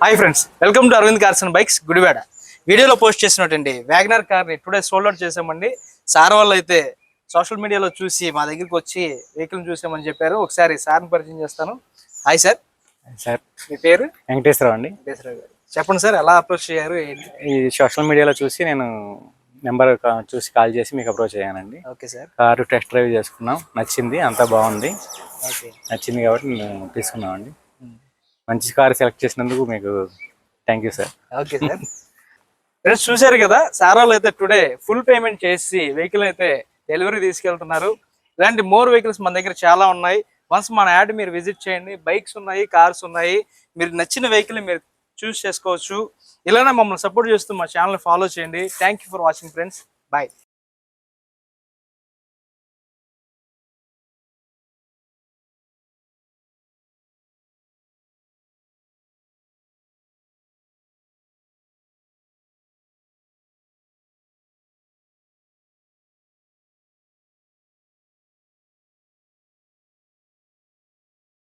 Hi friends, welcome to Aravind cars and bikes Gudivada. వీడియోలో post చేసినటువంటి WagonR కార్ని టుడే సోల్డ్ అవుట్ చేసామండి. సార్ వాళ్ళు అయితే సోషల్ మీడియాలో చూసి మా దగ్గరికి వచ్చి వెహికల్ చూసామని చెప్పారు. ఒకసారి సార్ని పరిచయం చేస్తాను. Hi sir. సార్ మీ పేరు? వెంకటేశ్వరరావు అండి. వెంకటేశ్వరరావు గారు. చెప్పండి సార్, ఎలా అప్రోచ్ అయ్యారు? ఈ సోషల్ మీడియాలో చూసి నేను నెంబర్ చూసి కాల్ చేసి మీకు అప్రోచ్ అయ్యానండి. Okay sir. Car test drive చేసుకున్నాం, నచ్చింది, అంతా బాగుంది. ఓకే, నచ్చింది కాబట్టి నేను తీసుకున్నామండి. మంచి కారు సెలెక్ట్ చేసినందుకు మీకు thank you sir. Okay sir. Friends చూశారు కదా, సార్ వాళ్ళు అయితే టుడే ఫుల్ పేమెంట్ చేసి వెహికల్ అయితే డెలివరీ తీసుకెళ్తున్నారు. ఇలాంటి మోర్ వెహికల్స్ మన దగ్గర చాలా ఉన్నాయి. వన్స్ మన యాడ్ మీరు విజిట్ చేయండి. బైక్స్ ఉన్నాయి, కార్స్ ఉన్నాయి. మీరు నచ్చిన వెహికల్ మీరు చూస్ చేసుకోవచ్చు. ఇలానే మమ్మల్ని సపోర్ట్ చేస్తూ మా ఛానల్ ఫాలో చేయండి. Thank you for watching friends. Bye.